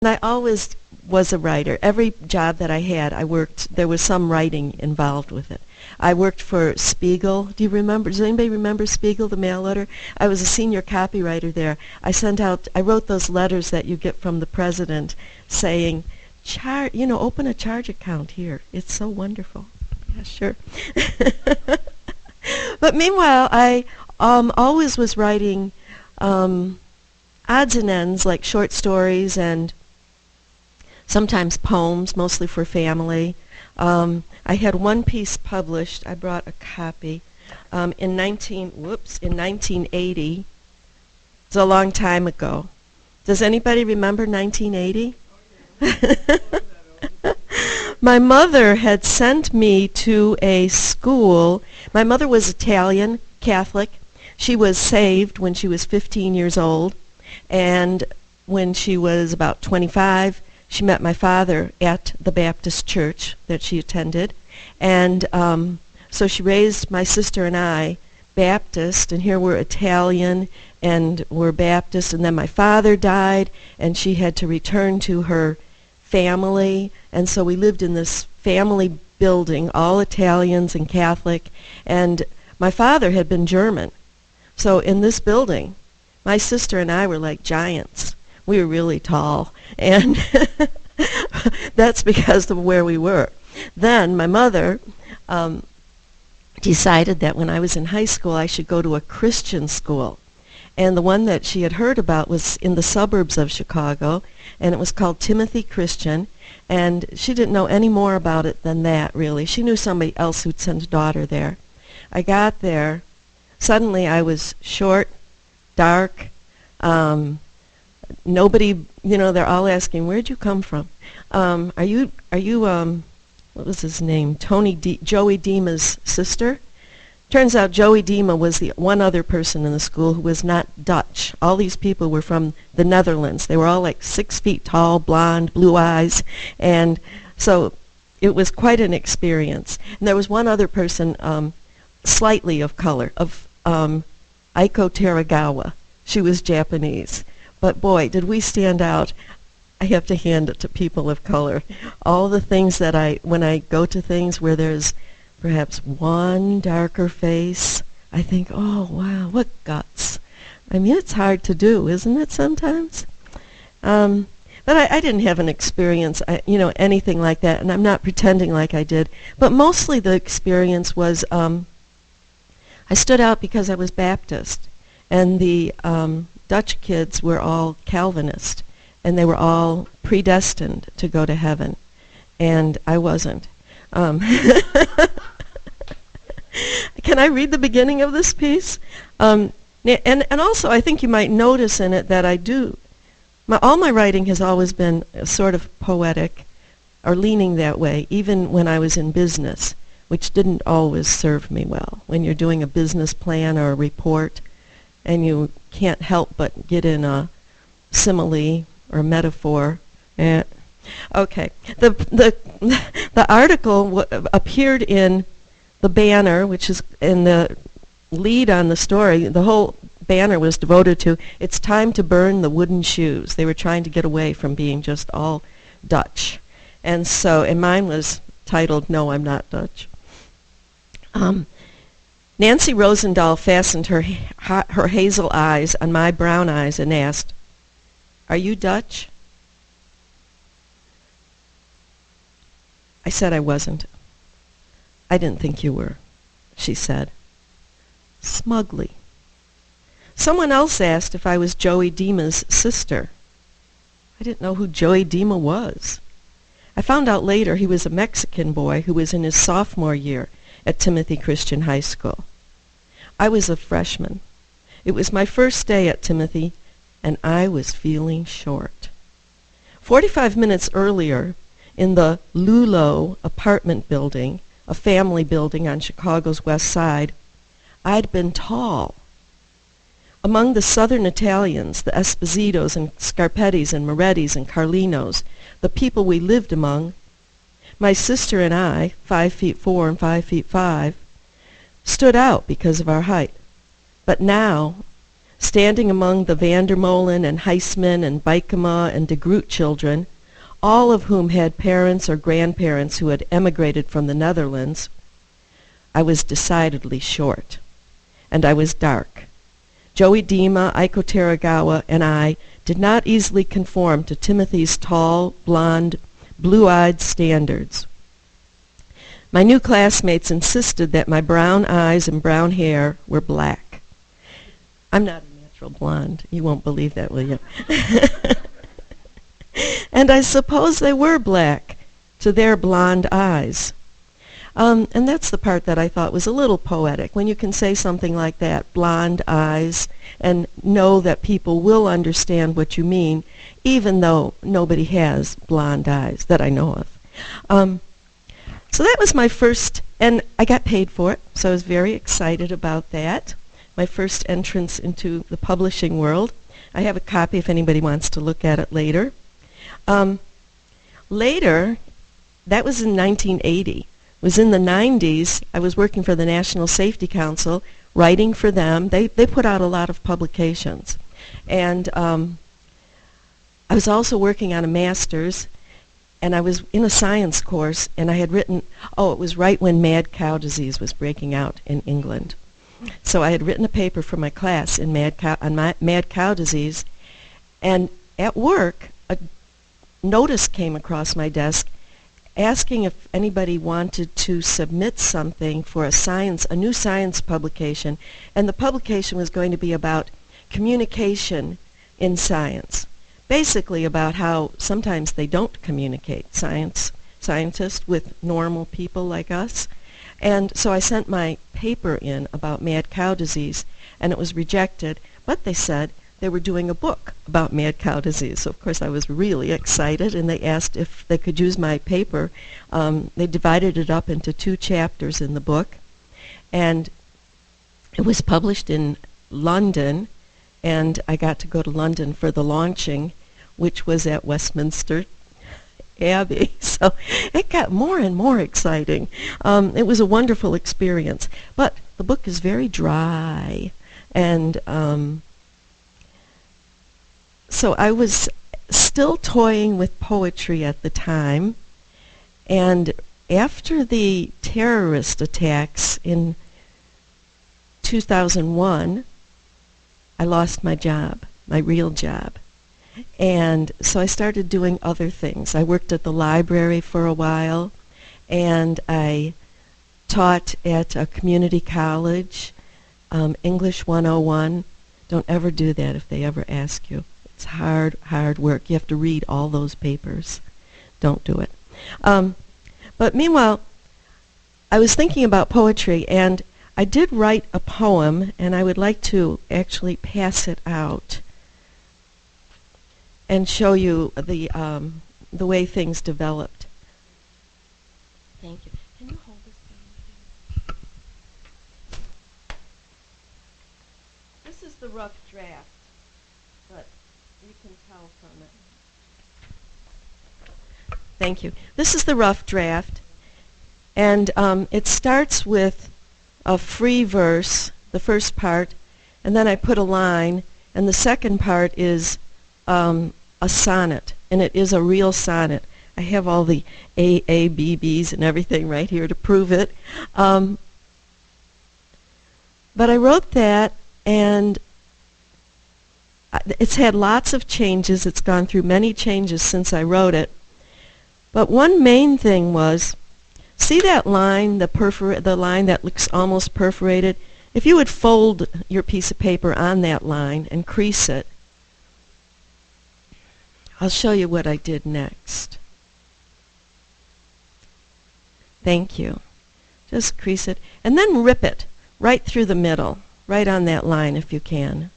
I always was a writer. Every job that I had, there was some writing involved with it. I worked for Spiegel. Does anybody remember Spiegel, the mail order? I was a senior copywriter there. I wrote those letters that you get from the president saying, open a charge account here. It's so wonderful. Yeah, sure. But meanwhile, I always was writing odds and ends, like short stories and sometimes poems, mostly for family. I had one piece published. I brought a copy in 1980. It's a long time ago. Does anybody remember 1980? My mother had sent me to a school. My mother was Italian, Catholic. She was saved when she was 15 years old, and when she was about 25, she met my father at the Baptist church that she attended, and so she raised my sister and I Baptist, and here we're Italian and we're Baptist, and then my father died and she had to return to her family, and so we lived in this family building, all Italians and Catholic, and my father had been German. So in this building, my sister and I were like giants. We were really tall, and that's because of where we were. Then my mother decided that when I was in high school I should go to a Christian school, and the one that she had heard about was in the suburbs of Chicago, and it was called Timothy Christian, and she didn't know any more about it than that, really. She knew somebody else who'd sent a daughter there. I got there. Suddenly I was short, dark, nobody, they're all asking, where'd you come from? Are you, what was his name? Joey Dima's sister? Turns out Joey Dima was the one other person in the school who was not Dutch. All these people were from the Netherlands. They were all like 6 feet tall, blonde, blue eyes, and so it was quite an experience. And there was one other person, slightly of color, of Aiko Teragawa. She was Japanese. But boy, did we stand out. I have to hand it to people of color. All the things that when I go to things where there's perhaps one darker face, I think, oh, wow, what guts. I mean, it's hard to do, isn't it, sometimes? But I didn't have an experience, anything like that, and I'm not pretending like I did. But mostly the experience was I stood out because I was Baptist, and the Dutch kids were all Calvinist, and they were all predestined to go to heaven, and I wasn't. Can I read the beginning of this piece? And also I think you might notice in it that I do. All my writing has always been sort of poetic, or leaning that way, even when I was in business, which didn't always serve me well. When you're doing a business plan or a report, and you can't help but get in a simile or metaphor. Okay. The article appeared in the banner, which is in the lead on the story. The whole banner was devoted to, it's time to burn the wooden shoes. They were trying to get away from being just all Dutch. And mine was titled, No, I'm Not Dutch. Nancy Rosendahl fastened her hazel eyes on my brown eyes and asked, "Are you Dutch?" I said I wasn't. "I didn't think you were," she said, smugly. Someone else asked if I was Joey Dima's sister. I didn't know who Joey Dima was. I found out later he was a Mexican boy who was in his sophomore year at Timothy Christian High School. I was a freshman. It was my first day at Timothy, and I was feeling short. 45 minutes earlier, in the Lulo apartment building, a family building on Chicago's west side, I'd been tall. Among the southern Italians, the Espositos and Scarpettis and Morettis and Carlinos, the people we lived among, my sister and I, 5'4" and 5'5", stood out because of our height. But now, standing among the Vandermolen and Heisman and Bykema and de Groot children, all of whom had parents or grandparents who had emigrated from the Netherlands, I was decidedly short, and I was dark. Joey Dima, Aiko Teragawa, and I did not easily conform to Timothy's tall, blonde, blue-eyed standards. My new classmates insisted that my brown eyes and brown hair were black. I'm not a natural blonde. You won't believe that, will you? And I suppose they were black to their blonde eyes. And that's the part that I thought was a little poetic, when you can say something like that, blonde eyes, and know that people will understand what you mean, even though nobody has blonde eyes that I know of. So that was my first, and I got paid for it, so I was very excited about that. My first entrance into the publishing world. I have a copy if anybody wants to look at it later. Later, that was in 1980. It was in the 90s. I was working for the National Safety Council, writing for them. They put out a lot of publications. And I was also working on a master's, and I was in a science course, and I had written, it was right when mad cow disease was breaking out in England. So I had written a paper for my class on mad cow disease, and at work, a notice came across my desk asking if anybody wanted to submit something for a new science publication, and the publication was going to be about communication in science. Basically about how sometimes they don't communicate, scientists with normal people like us. And so I sent my paper in about mad cow disease, and it was rejected, but they said they were doing a book about mad cow disease. So of course I was really excited, and they asked if they could use my paper. They divided it up into 2 chapters in the book, and it was published in London, and I got to go to London for the launching, which was at Westminster Abbey. So it got more and more exciting. It was a wonderful experience. But the book is very dry, and so I was still toying with poetry at the time, and after the terrorist attacks in 2001, I lost my job, my real job. And so I started doing other things. I worked at the library for a while, and I taught at a community college, English 101. Don't ever do that if they ever ask you. It's hard, hard work. You have to read all those papers. Don't do it. But meanwhile, I was thinking about poetry, and I did write a poem, and I would like to actually pass it out and show you the way things developed. Thank you. Can you hold this down? This is the rough draft, but you can tell from it. Thank you. This is the rough draft, and it starts with a free verse, the first part, and then I put a line, and the second part is a sonnet, and it is a real sonnet. I have all the A, B, B's and everything right here to prove it. But I wrote that, and it's had lots of changes. It's gone through many changes since I wrote it. But one main thing was, see that line, the line that looks almost perforated? If you would fold your piece of paper on that line and crease it, I'll show you what I did next. Thank you. Just crease it, and then rip it right through the middle, right on that line if you can.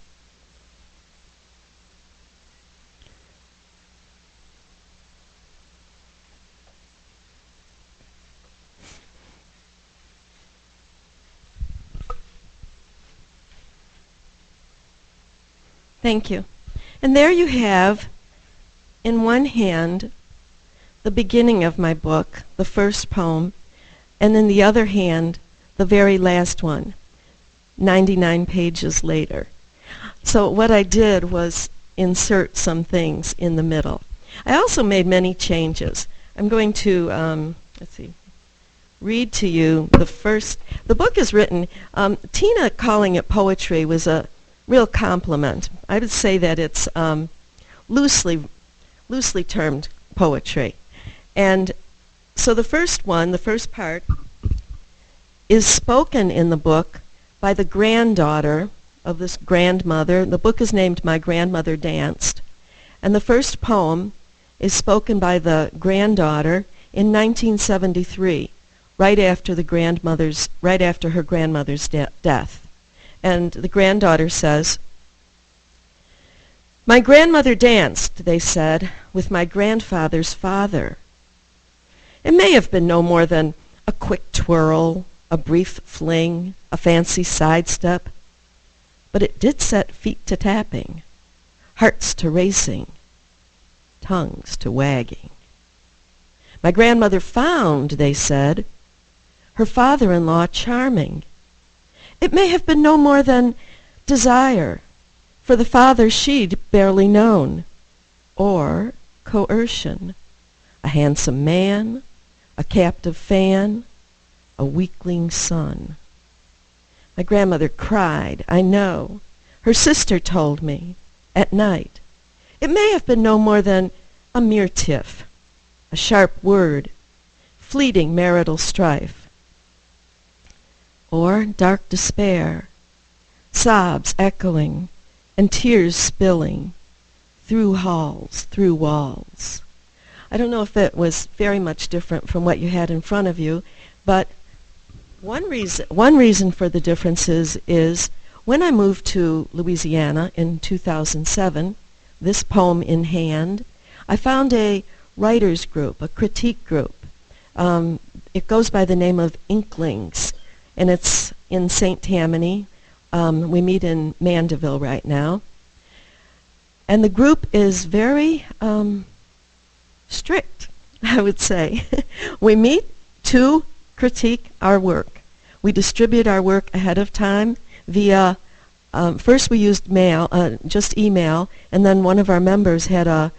Thank you. And there you have, in one hand, the beginning of my book, the first poem, and in the other hand, the very last one, 99 pages later. So what I did was insert some things in the middle. I also made many changes. I'm going to, read to you the first. The book is written, Tina calling it poetry was a real compliment. I would say that it's loosely termed poetry. And so the first one, the first part, is spoken in the book by the granddaughter of this grandmother. The book is named My Grandmother Danced. And the first poem is spoken by the granddaughter in 1973, right after her grandmother's death. And the granddaughter says, "My grandmother danced," they said, "with my grandfather's father. It may have been no more than a quick twirl, a brief fling, a fancy sidestep, but it did set feet to tapping, hearts to racing, tongues to wagging. My grandmother found," they said, "her father-in-law charming. It may have been no more than desire, for the father she'd barely known, or coercion, a handsome man, a captive fan, a weakling son. My grandmother cried, I know. Her sister told me, at night. It may have been no more than a mere tiff, a sharp word, fleeting marital strife, or dark despair, sobs echoing and tears spilling through halls, through walls." I don't know if that was very much different from what you had in front of you, but one reason for the differences is when I moved to Louisiana in 2007, this poem in hand, I found a writers group, a critique group. It goes by the name of Inklings, and it's in St. Tammany. We meet in Mandeville right now. And the group is very strict, I would say. We meet to critique our work. We distribute our work ahead of time via, first we used mail, just email, and then one of our members had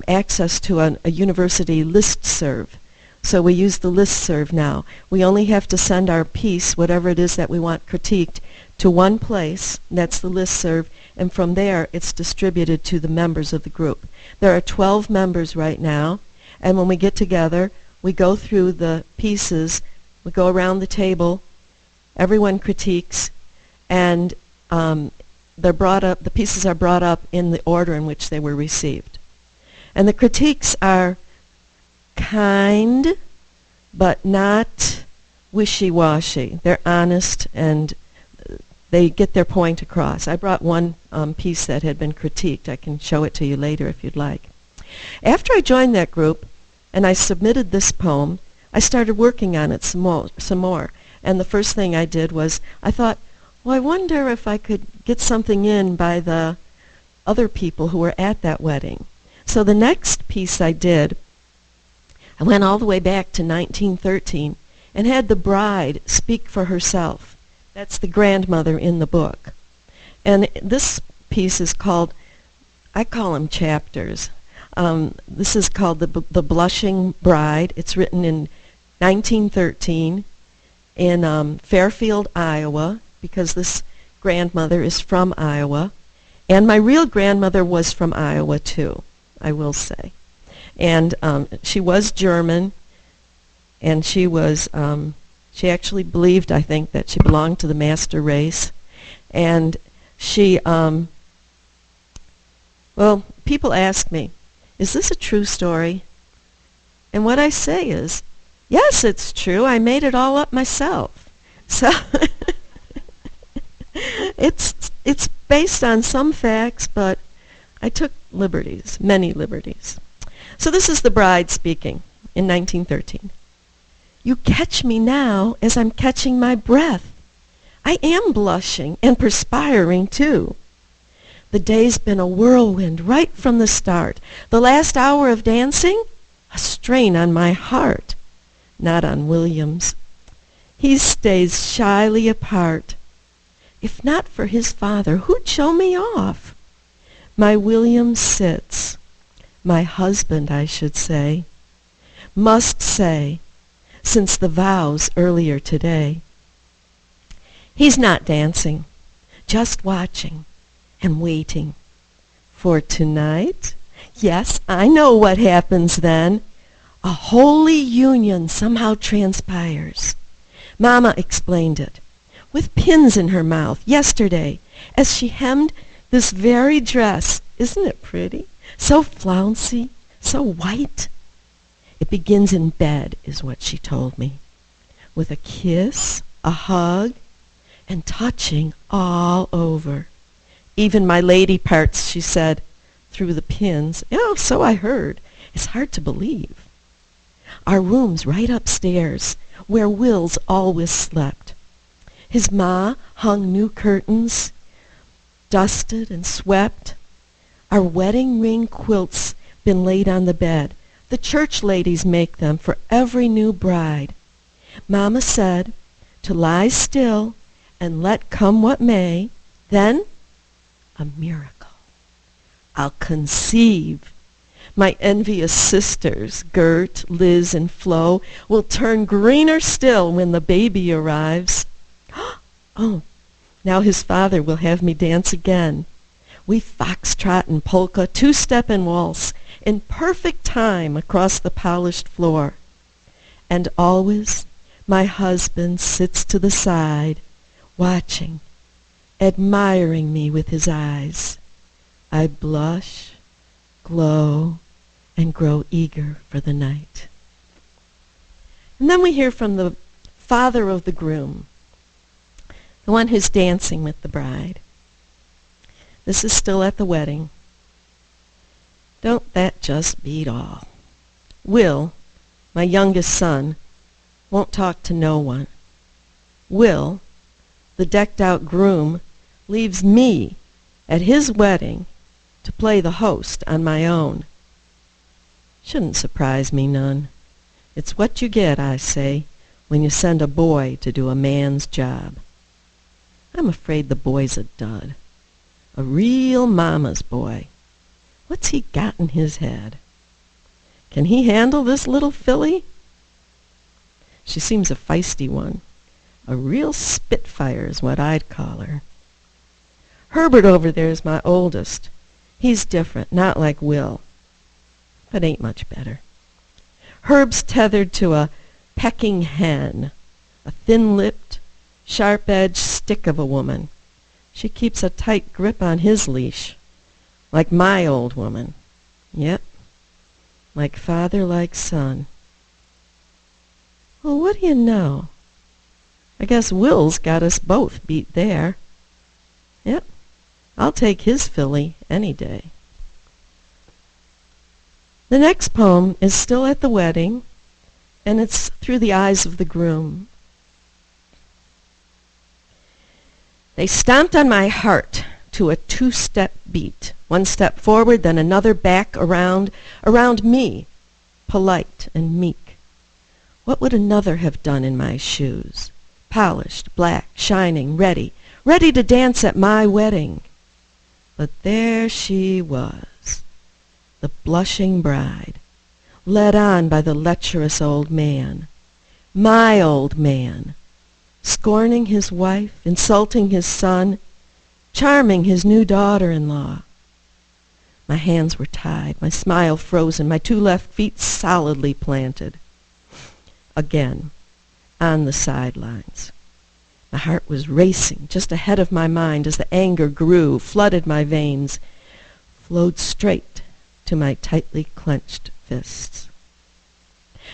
access to a university listserv. So we use the listserv now. We only have to send our piece, whatever it is that we want critiqued, to one place, that's the listserv, and from there it's distributed to the members of the group. There are 12 members right now, and when we get together, we go through the pieces, we go around the table, everyone critiques, and the pieces are brought up in the order in which they were received. And the critiques are kind, but not wishy-washy. They're honest and they get their point across. I brought one piece that had been critiqued. I can show it to you later if you'd like. After I joined that group and I submitted this poem, I started working on it some more. And the first thing I did was I thought, well, I wonder if I could get something in by the other people who were at that wedding. So the next piece I did, I went all the way back to 1913 and had the bride speak for herself. That's the grandmother in the book. And this piece is called, I call them chapters. This is called The Blushing Bride. It's written in 1913 in Fairfield, Iowa, because this grandmother is from Iowa. And my real grandmother was from Iowa too, I will say. And she was German, and she was, she actually believed, I think, that she belonged to the master race. And she, well, people ask me, is this a true story? And what I say is, yes, it's true. I made it all up myself. So it's based on some facts, but I took liberties, many liberties. So this is the bride speaking in 1913. You catch me now as I'm catching my breath. I am blushing and perspiring too. The day's been a whirlwind right from the start. The last hour of dancing, a strain on my heart, not on William's. He stays shyly apart. If not for his father, who'd show me off? My William sits, my husband, I should say, must say, since the vows earlier today. He's not dancing, just watching and waiting. For tonight, yes, I know what happens then. A holy union somehow transpires. Mama explained it, with pins in her mouth, yesterday, as she hemmed this very dress. Isn't it pretty? So flouncy, so white. It begins in bed, is what she told me, with a kiss, a hug, and touching all over. Even my lady parts, she said, through the pins. Oh, so I heard. It's hard to believe. Our room's right upstairs, where Will's always slept. His ma hung new curtains, dusted and swept. Our wedding ring quilts been laid on the bed. The church ladies make them for every new bride. Mama said to lie still and let come what may. Then a miracle. I'll conceive. My envious sisters, Gert, Liz, and Flo, will turn greener still when the baby arrives. Oh, now his father will have me dance again. We foxtrot and polka, two-step and waltz, in perfect time across the polished floor. And always my husband sits to the side, watching, admiring me with his eyes. I blush, glow, and grow eager for the night. And then we hear from the father of the groom, the one who's dancing with the bride. This is still at the wedding. Don't that just beat all? Will, my youngest son, won't talk to no one. Will, the decked-out groom, leaves me at his wedding to play the host on my own. Shouldn't surprise me none. It's what you get, I say, when you send a boy to do a man's job. I'm afraid the boy's a dud. A real mama's boy. What's he got in his head? Can he handle this little filly? She seems a feisty one. A real spitfire is what I'd call her. Herbert over there is my oldest. He's different, not like Will, but ain't much better. Herb's tethered to a pecking hen, a thin-lipped, sharp-edged stick of a woman. She keeps a tight grip on his leash, like my old woman. Yep, like father, like son. Well, what do you know? I guess Will's got us both beat there. Yep, I'll take his filly any day. The next poem is still at the wedding, and it's through the eyes of the groom. They stomped on my heart to a two-step beat, one step forward, then another back around me, polite and meek. What would another have done in my shoes? Polished, black, shining, ready to dance at my wedding. But there she was, the blushing bride, led on by the lecherous old man, my old man, scorning his wife, insulting his son, charming his new daughter-in-law. My hands were tied, my smile frozen, my two left feet solidly planted. Again, on the sidelines. My heart was racing just ahead of my mind as the anger grew, flooded my veins, flowed straight to my tightly clenched fists.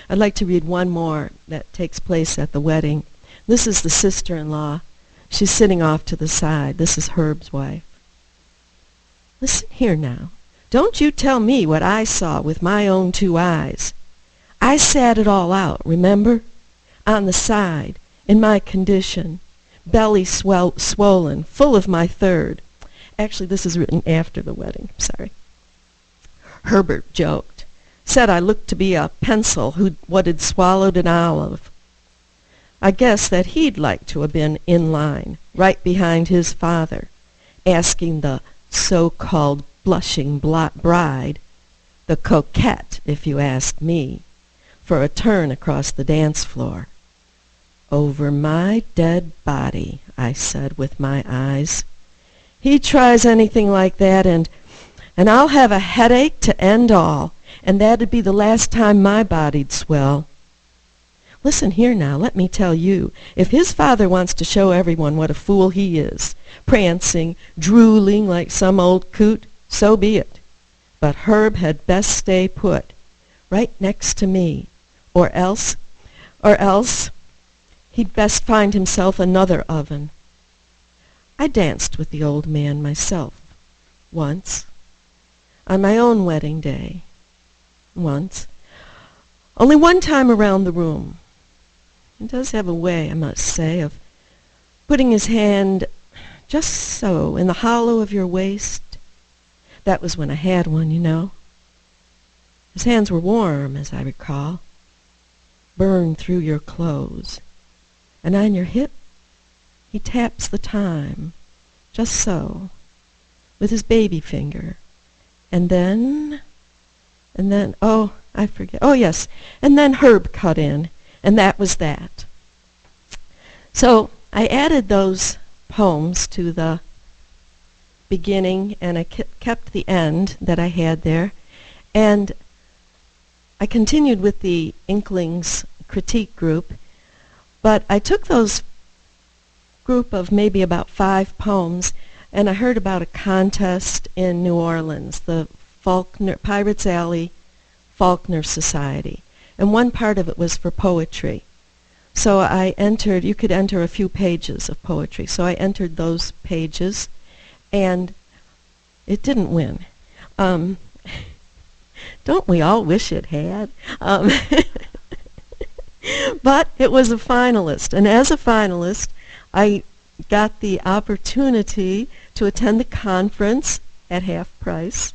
I'd like to read one more that takes place at the wedding. This is the sister-in-law. She's sitting off to the side. This is Herb's wife. Listen here now. Don't you tell me what I saw with my own two eyes. I sat it all out, remember? On the side, in my condition, belly swollen, full of my third. Actually, this is written after the wedding. Sorry. Herbert joked. Said I looked to be a pencil what had swallowed an olive. I guess that he'd like to have been in line, right behind his father, asking the so-called blushing bride, the coquette, if you ask me, for a turn across the dance floor. "Over my dead body," I said with my eyes. "He tries anything like that, and I'll have a headache to end all, and that'd be the last time my body'd swell. Listen here now, let me tell you, if his father wants to show everyone what a fool he is, prancing, drooling like some old coot, so be it. But Herb had best stay put, right next to me, or else he'd best find himself another oven." I danced with the old man myself, once, on my own wedding day, once, only one time around the room. He does have a way, I must say, of putting his hand just so in the hollow of your waist. That was when I had one, you know. His hands were warm, as I recall, burned through your clothes. And on your hip, he taps the time, just so, with his baby finger. And then, oh, I forget. Oh, yes, and then Herb cut in, and that was that. So I added those poems to the beginning, and I kept the end that I had there. And I continued with the Inklings critique group, but I took those group of maybe about 5 poems, and I heard about a contest in New Orleans, the Pirates Alley Faulkner Society, and one part of it was for poetry. So I entered, you could enter a few pages of poetry, so I entered those pages, and it didn't win. Don't we all wish it had? But it was a finalist, and as a finalist, I got the opportunity to attend the conference at half price,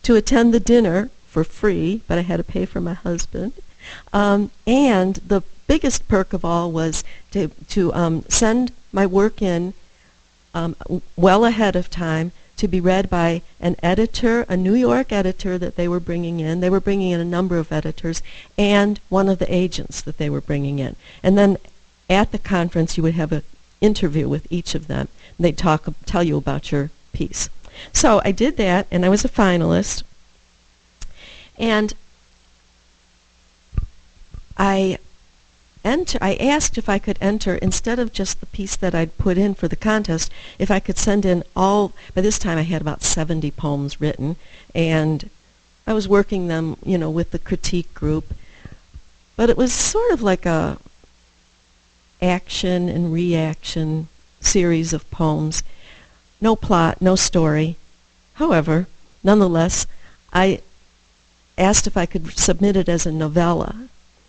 to attend the dinner for free, but I had to pay for my husband, and the biggest perk of all was to send my work in well ahead of time to be read by an editor, a New York editor that they were bringing in. They were bringing in a number of editors, and one of the agents that they were bringing in. And then at the conference, you would have an interview with each of them. And they'd tell you about your piece. So I did that, and I was a finalist. And I asked if I could enter, instead of just the piece that I'd put in for the contest, if I could send in all, by this time I had about 70 poems written, and I was working them, you know, with the critique group. But it was sort of like a action and reaction series of poems. No plot, no story. However, nonetheless, I asked if I could submit it as a novella,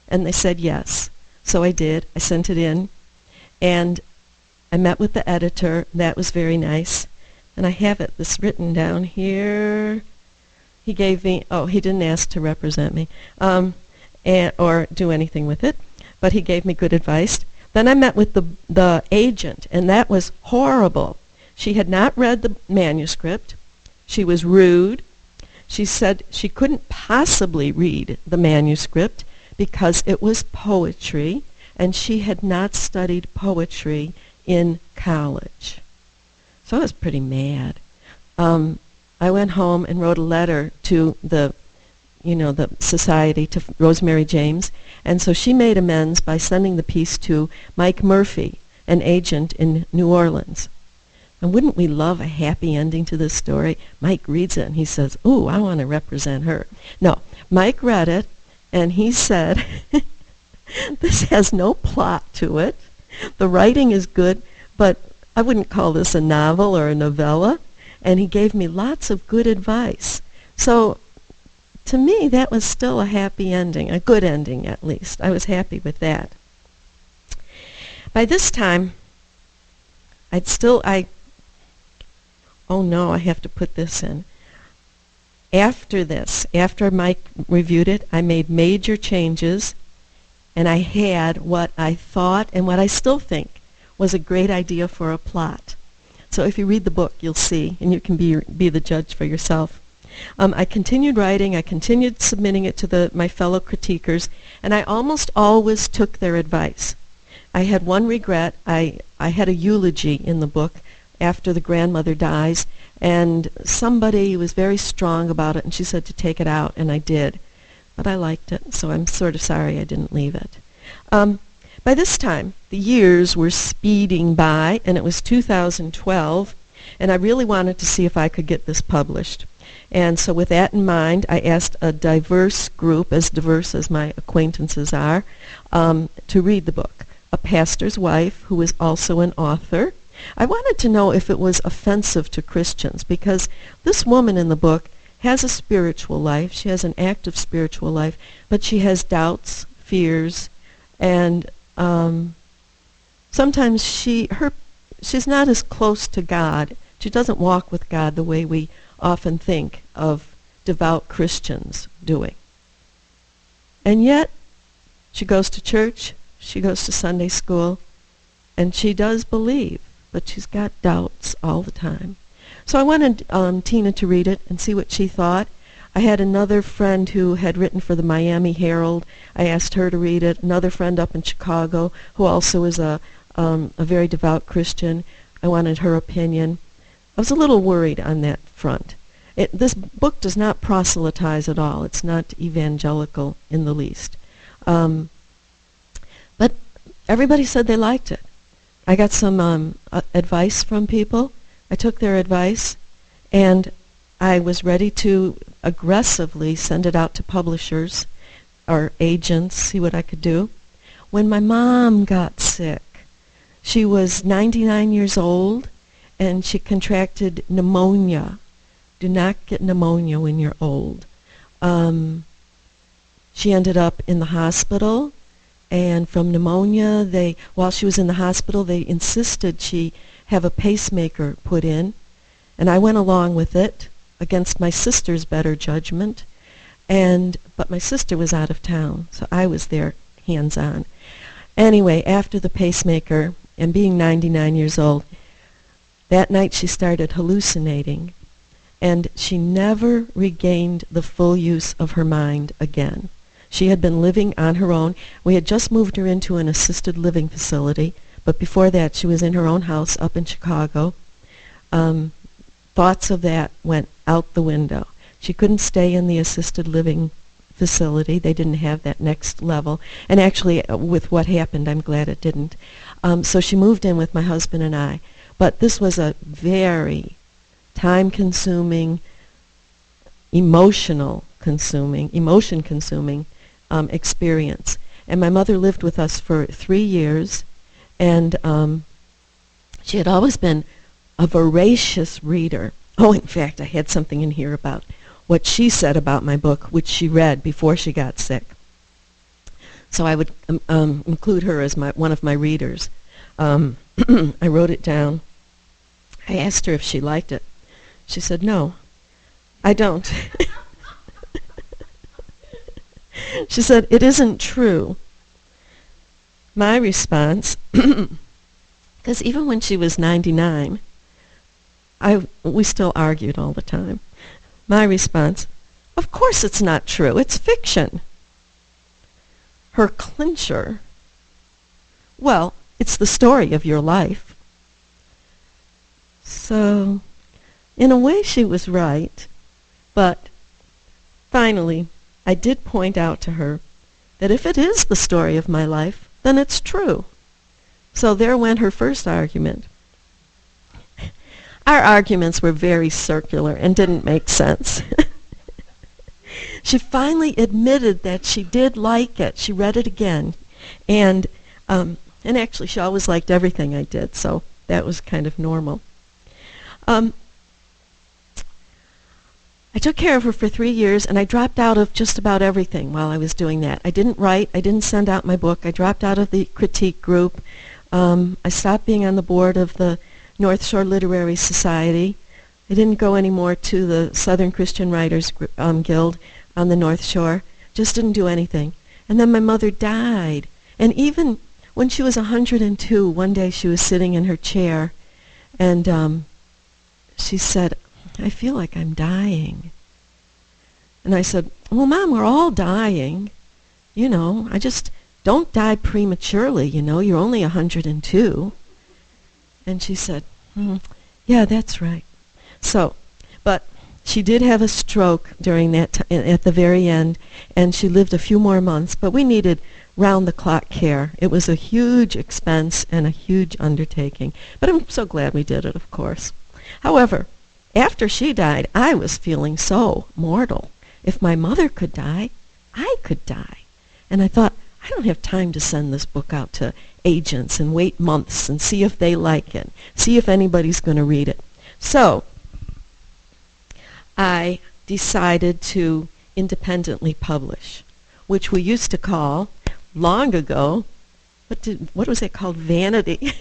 and they said yes. So I did. I sent it in, and I met with the editor. That was very nice. And I have this written down here. He gave me, oh, he didn't ask to represent me or do anything with it, but he gave me good advice. Then I met with the agent, and that was horrible. She had not read the manuscript. She was rude. She said she couldn't possibly read the manuscript because it was poetry, and she had not studied poetry in college. So I was pretty mad. I went home and wrote a letter to the society, to Rosemary James, and so she made amends by sending the piece to Mike Murphy, an agent in New Orleans. And wouldn't we love a happy ending to this story? Mike reads it and he says, "Ooh, I want to represent her." No, Mike read it, and he said, "This has no plot to it. The writing is good, but I wouldn't call this a novel or a novella." And he gave me lots of good advice. So to me, that was still a happy ending, a good ending at least. I was happy with that. By this time, oh no, I have to put this in. After this, after Mike reviewed it, I made major changes, and I had what I thought and what I still think was a great idea for a plot. So if you read the book, you'll see, and you can be the judge for yourself. I continued writing. I continued submitting it to my fellow critiquers, and I almost always took their advice. I had one regret. I had a eulogy in the book after the grandmother dies, and somebody was very strong about it, and she said to take it out, and I did. But I liked it, so I'm sort of sorry I didn't leave it. By this time, the years were speeding by, and it was 2012, and I really wanted to see if I could get this published. And so with that in mind, I asked a diverse group, as diverse as my acquaintances are, to read the book. A pastor's wife who was also an author. I wanted to know if it was offensive to Christians, because this woman in the book has a spiritual life. She has an active spiritual life, but she has doubts, fears, and sometimes she's not as close to God. She doesn't walk with God the way we often think of devout Christians doing. And yet, she goes to church, she goes to Sunday school, and she does believe, but she's got doubts all the time. So I wanted Tina to read it and see what she thought. I had another friend who had written for the Miami Herald. I asked her to read it. Another friend up in Chicago who also is a very devout Christian. I wanted her opinion. I was a little worried on that front. This book does not proselytize at all. It's not evangelical in the least. But everybody said they liked it. I got some advice from people. I took their advice, and I was ready to aggressively send it out to publishers or agents, see what I could do. When my mom got sick, she was 99 years old, and she contracted pneumonia. Do not get pneumonia when you're old. She ended up in the hospital, and from pneumonia, while she was in the hospital, they insisted she have a pacemaker put in, and I went along with it against my sister's better judgment, but my sister was out of town, so I was there hands-on. Anyway, after the pacemaker, and being 99 years old, that night she started hallucinating, and she never regained the full use of her mind again. She had been living on her own. We had just moved her into an assisted living facility, but before that she was in her own house up in Chicago. Thoughts of that went out the window. She couldn't stay in the assisted living facility. They didn't have that next level. And actually, with what happened, I'm glad it didn't. So she moved in with my husband and I. But this was a very time-consuming, emotion-consuming experience. And my mother lived with us for 3 years, and she had always been a voracious reader. Oh, in fact, I had something in here about what she said about my book, which she read before she got sick. So I would include her as one of my readers. I wrote it down. I asked her if she liked it. She said, "No, I don't." She said, "It isn't true." My response, because even when she was 99, we still argued all the time. My response, "Of course it's not true. It's fiction." Her clincher, "Well, it's the story of your life." So, in a way she was right, but finally I did point out to her that if it is the story of my life, then it's true. So there went her first argument. Our arguments were very circular and didn't make sense. She finally admitted that she did like it. She read it again. And actually she always liked everything I did, so that was kind of normal. I took care of her for 3 years, and I dropped out of just about everything while I was doing that. I didn't write. I didn't send out my book. I dropped out of the critique group. I stopped being on the board of the North Shore Literary Society. I didn't go anymore to the Southern Christian Writers Guild on the North Shore. Just didn't do anything. And then my mother died. And even when she was 102, one day she was sitting in her chair, and she said, "I feel like I'm dying." And I said, "Well, Mom, we're all dying. I just don't die prematurely, you're only 102. And she said, "Yeah, that's right." So, but she did have a stroke during that at the very end, and she lived a few more months, but we needed round-the-clock care. It was a huge expense and a huge undertaking, but I'm so glad we did it, of course. However, after she died, I was feeling so mortal. If my mother could die, I could die. And I thought, I don't have time to send this book out to agents and wait months and see if they like it, see if anybody's going to read it. So I decided to independently publish, which we used to call, long ago, what was it called? Vanity.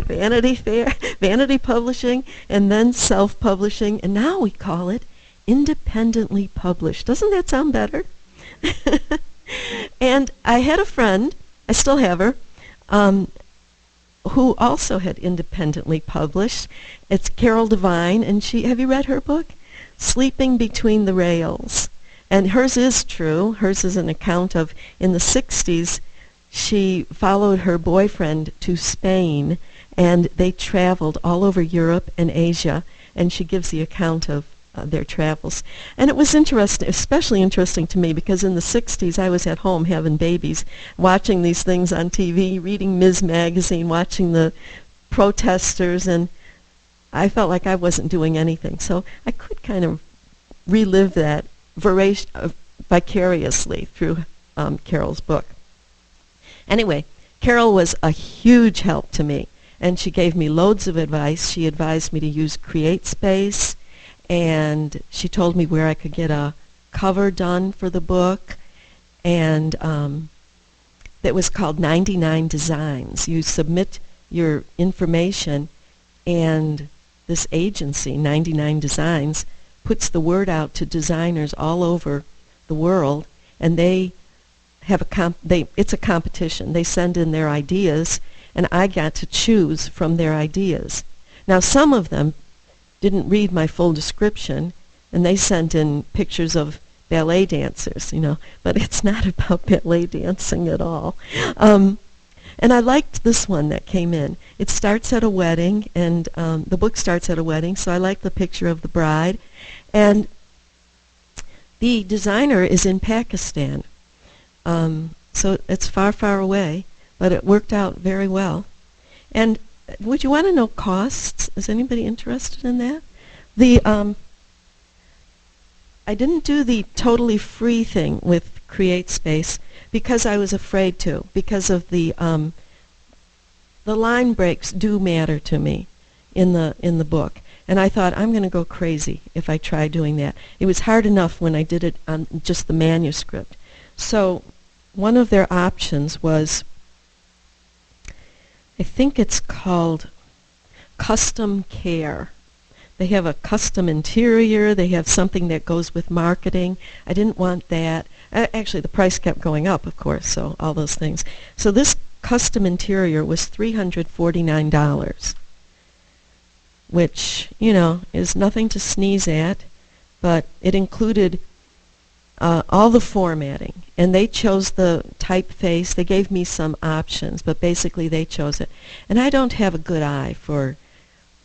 Vanity Fair, Vanity Publishing, and then self-publishing, and now we call it independently published. Doesn't that sound better? And I had a friend, I still have her, who also had independently published. It's Carol Devine, and have you read her book? Sleeping Between the Rails. And hers is true. Hers is an account of, in the 60s, she followed her boyfriend to Spain, and they traveled all over Europe and Asia, and she gives the account of their travels. And it was interesting, especially interesting to me, because in the 60s I was at home having babies, watching these things on TV, reading Ms. Magazine, watching the protesters, and I felt like I wasn't doing anything. So I could kind of relive that vicariously through Carol's book. Anyway, Carol was a huge help to me, and she gave me loads of advice. She advised me to use CreateSpace, and she told me where I could get a cover done for the book, and that was called 99 Designs. You submit your information, and this agency, 99 Designs, puts the word out to designers all over the world, and they have it's a competition. They send in their ideas, and I got to choose from their ideas. Now, some of them didn't read my full description, and they sent in pictures of ballet dancers, but it's not about ballet dancing at all. And I liked this one that came in. It starts at a wedding, and the book starts at a wedding, so I like the picture of the bride. And the designer is in Pakistan, so it's far, far away, but it worked out very well. And would you want to know costs? Is anybody interested in that? I didn't do the totally free thing with CreateSpace because I was afraid to, because of the line breaks do matter to me in the book. And I thought, I'm going to go crazy if I try doing that. It was hard enough when I did it on just the manuscript. So one of their options was, I think it's called Custom Care. They have a custom interior. They have something that goes with marketing. I didn't want that. Actually, the price kept going up, of course, so all those things. So this custom interior was $349, which, is nothing to sneeze at, but it included all the formatting. And they chose the typeface. They gave me some options, but basically they chose it. And I don't have a good eye for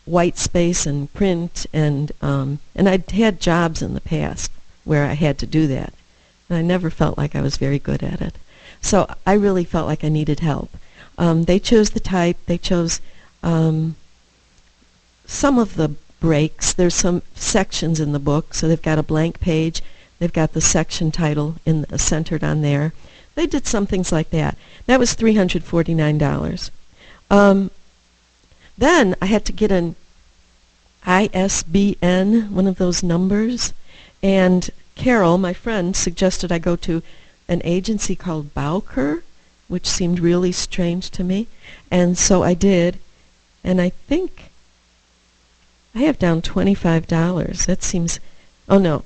white space and print, and I'd had jobs in the past where I had to do that, and I never felt like I was very good at it. So I really felt like I needed help. They chose the type. They chose some of the breaks. There's some sections in the book, so they've got a blank page. They've got the section title centered on there. They did some things like that. That was $349. Then I had to get an ISBN, one of those numbers, and Carol, my friend, suggested I go to an agency called Brouwer, which seemed really strange to me, and so I did, and I think I have down $25. That seems, oh no,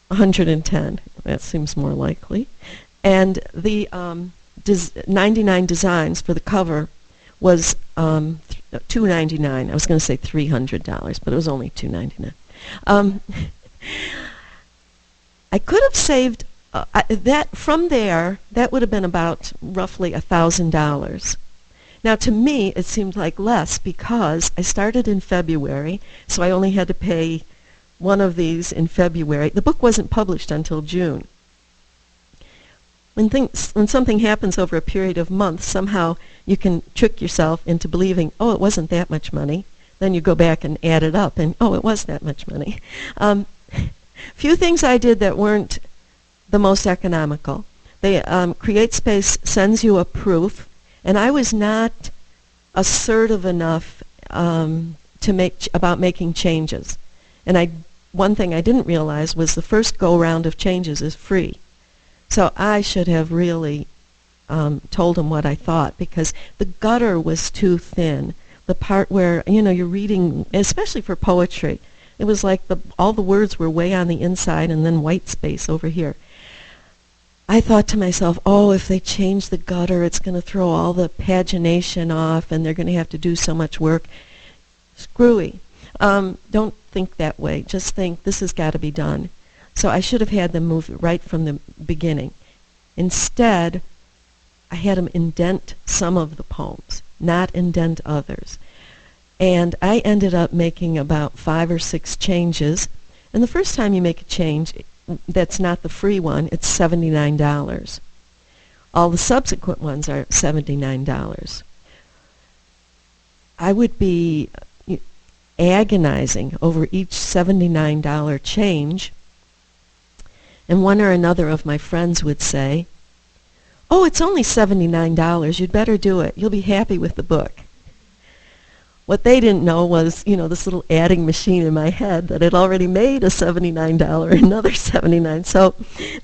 110. That seems more likely. And the 99 designs for the cover was $299. I was going to say $300, but it was only $299. I could have saved that from there. That would have been about roughly $1,000. Now, to me, it seemed like less because I started in February, so I only had to pay one of these in February. The book wasn't published until June. When something happens over a period of months, somehow you can trick yourself into believing, oh, it wasn't that much money. Then you go back and add it up, and oh, it was that much money. Few things I did that weren't the most economical. They CreateSpace sends you a proof, and I was not assertive enough about making changes. And one thing I didn't realize was the first go-round of changes is free. So I should have really told them what I thought, because the gutter was too thin. The part where, you're reading, especially for poetry, it was like all the words were way on the inside and then white space over here. I thought to myself, oh, if they change the gutter, it's going to throw all the pagination off and they're going to have to do so much work. Screwy. Don't think that way. Just think this has got to be done. So I should have had them move it right from the beginning. Instead, I had them indent some of the poems, not indent others. And I ended up making about 5 or 6 changes. And the first time you make a change, that's not the free one, it's $79. All the subsequent ones are $79. I would be agonizing over each $79 change. And one or another of my friends would say, oh, it's only $79. You'd better do it. You'll be happy with the book. What they didn't know was, this little adding machine in my head that had already made a $79, another $79. So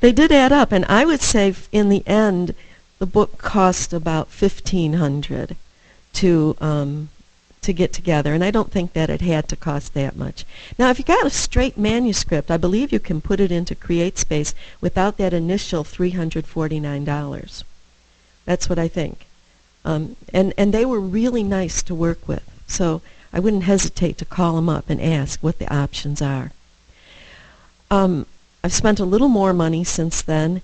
they did add up. And I would say in the end, the book cost about $1,500 to get together, and I don't think that it had to cost that much. Now, if you got a straight manuscript, I believe you can put it into CreateSpace without that initial $349. That's what I think. And they were really nice to work with, so I wouldn't hesitate to call them up and ask what the options are. I've spent a little more money since then.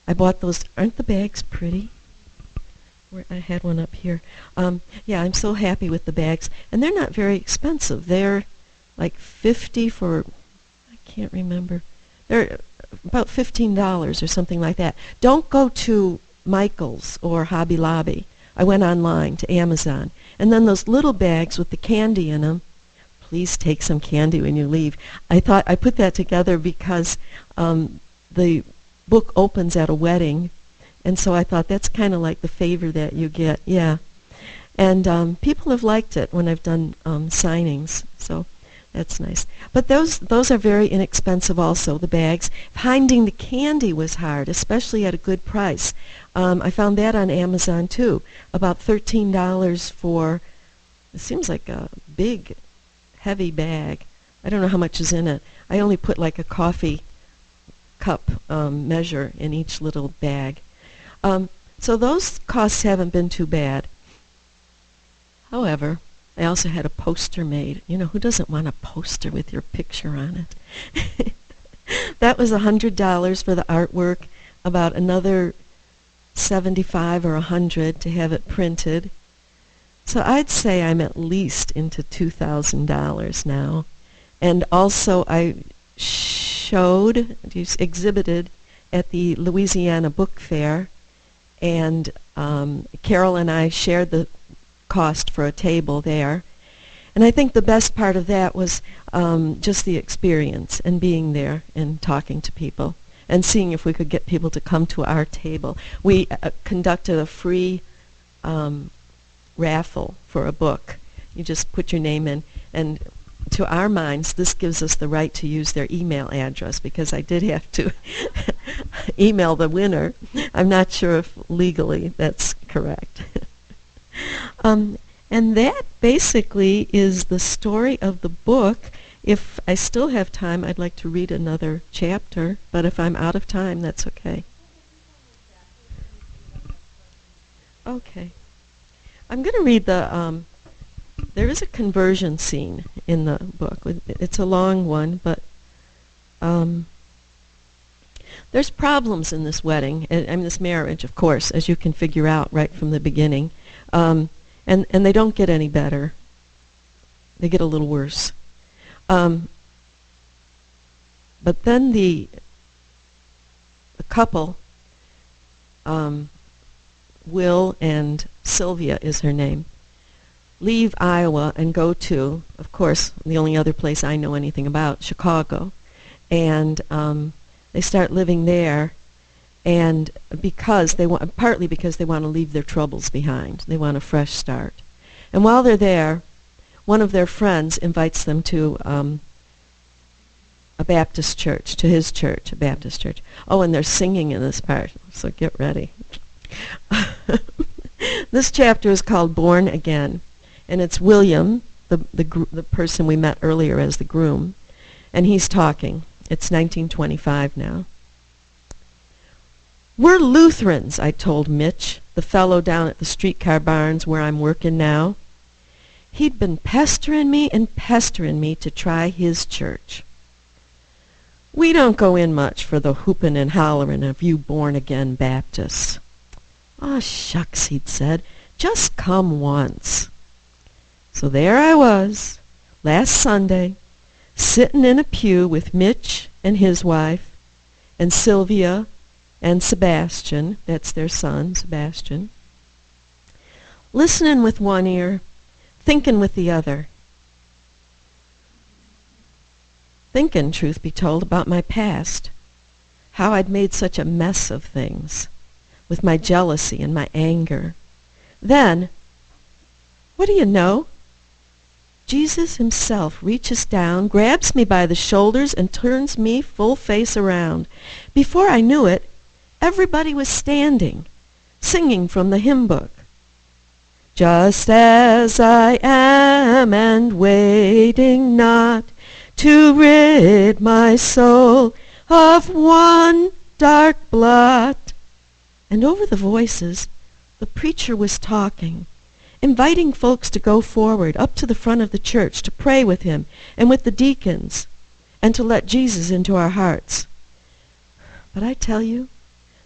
I bought those. Aren't the bags pretty? I had one up here. Yeah, I'm so happy with the bags. And they're not very expensive. They're like $50 for, I can't remember. They're about $15 or something like that. Don't go to Michael's or Hobby Lobby. I went online to Amazon. And then those little bags with the candy in them, please take some candy when you leave. I thought I put that together because the book opens at a wedding. And so I thought that's kind of like the favor that you get, yeah. And people have liked it when I've done signings, so that's nice. But those are very inexpensive also, the bags. Finding the candy was hard, especially at a good price. I found that on Amazon too, about $13 for, it seems like a big, heavy bag. I don't know how much is in it. I only put like a coffee cup measure in each little bag. So those costs haven't been too bad. However, I also had a poster made. Who doesn't want a poster with your picture on it? That was $100 for the artwork, about another $75 or $100 to have it printed. So I'd say I'm at least into $2,000 now. And also I exhibited at the Louisiana Book Fair. And Carol and I shared the cost for a table there. And I think the best part of that was just the experience and being there and talking to people and seeing if we could get people to come to our table. We conducted a free raffle for a book. You just put your name in, and to our minds, this gives us the right to use their email address, because I did have to email the winner. I'm not sure if legally that's correct. And that basically is the story of the book. If I still have time, I'd like to read another chapter, but if I'm out of time, that's okay. Okay. I'm going to read there is a conversion scene in the book. It's a long one, but um, there's problems in this wedding, this marriage, of course, as you can figure out right from the beginning. And they don't get any better. They get a little worse. But then the couple, Will and Sylvia is her name, leave Iowa and go to, of course, the only other place I know anything about, Chicago. And they start living there, and partly because they want to leave their troubles behind. They want a fresh start. And while they're there, one of their friends invites them to a Baptist church, to his church, a Baptist church. Oh, and they're singing in this part, so get ready. This chapter is called Born Again, and it's William, the person we met earlier as the groom, and he's talking. It's 1925 now. "We're Lutherans," I told Mitch, the fellow down at the streetcar barns where I'm working now. He'd been pestering me to try his church. "We don't go in much for the hoopin' and hollerin' of you born-again Baptists." "Aw, shucks," he'd said, "just come once." So there I was, last Sunday, sittin' in a pew with Mitch and his wife, and Sylvia and Sebastian, that's their son, Sebastian, listenin' with one ear, thinkin' with the other. Thinkin', truth be told, about my past, how I'd made such a mess of things, with my jealousy and my anger. Then, what do you know? Jesus himself reaches down, grabs me by the shoulders, and turns me full face around. Before I knew it, everybody was standing, singing from the hymn book. "Just as I am, and waiting not to rid my soul of one dark blot." And over the voices, the preacher was talking, inviting folks to go forward up to the front of the church to pray with him and with the deacons and to let Jesus into our hearts. But I tell you,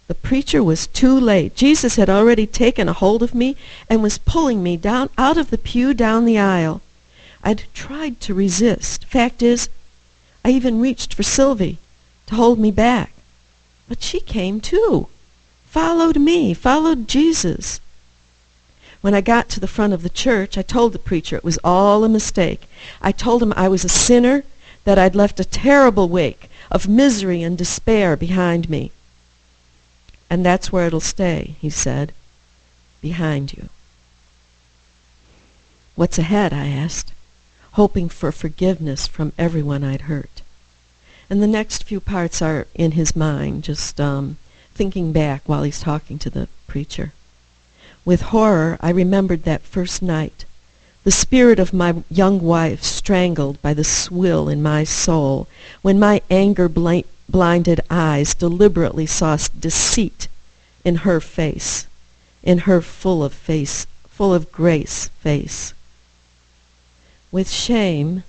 the preacher was too late. Jesus had already taken a hold of me and was pulling me down out of the pew down the aisle. I'd tried to resist. Fact is, I even reached for Sylvie to hold me back. But she came too, followed me, followed Jesus. When I got to the front of the church, I told the preacher it was all a mistake. I told him I was a sinner, that I'd left a terrible wake of misery and despair behind me. "And that's where it'll stay," he said, "behind you." "What's ahead?" I asked, hoping for forgiveness from everyone I'd hurt. And the next few parts are in his mind, just thinking back while he's talking to the preacher. With horror, I remembered that first night, the spirit of my young wife strangled by the swill in my soul, when my anger-blinded eyes deliberately saw deceit in her face, in her full of grace face. With shame,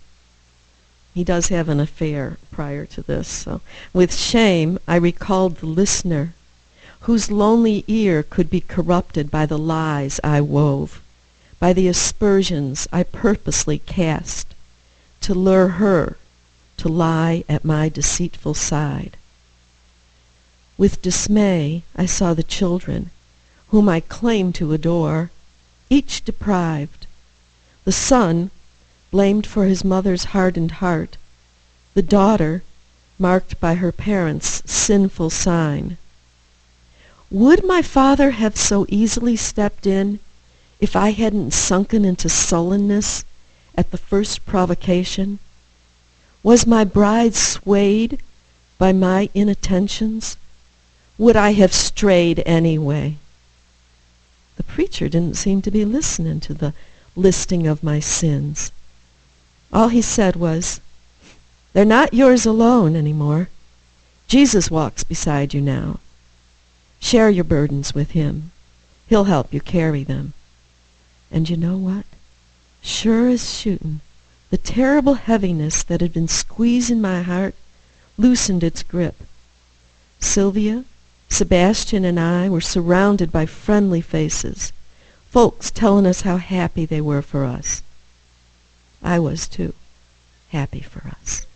he does have an affair prior to this, so with shame I recalled the listener, whose lonely ear could be corrupted by the lies I wove, by the aspersions I purposely cast, to lure her to lie at my deceitful side. With dismay I saw the children, whom I claimed to adore, each deprived, the son blamed for his mother's hardened heart, the daughter marked by her parents' sinful sign. Would my father have so easily stepped in if I hadn't sunken into sullenness at the first provocation? Was my bride swayed by my inattentions? Would I have strayed anyway? The preacher didn't seem to be listening to the listing of my sins. All he said was, "They're not yours alone anymore. Jesus walks beside you now. Share your burdens with him. He'll help you carry them. And you know what? Sure as shootin', the terrible heaviness that had been squeezing my heart loosened its grip. Sylvia, Sebastian, and I were surrounded by friendly faces, folks telling us how happy they were for us. I was too, happy for us.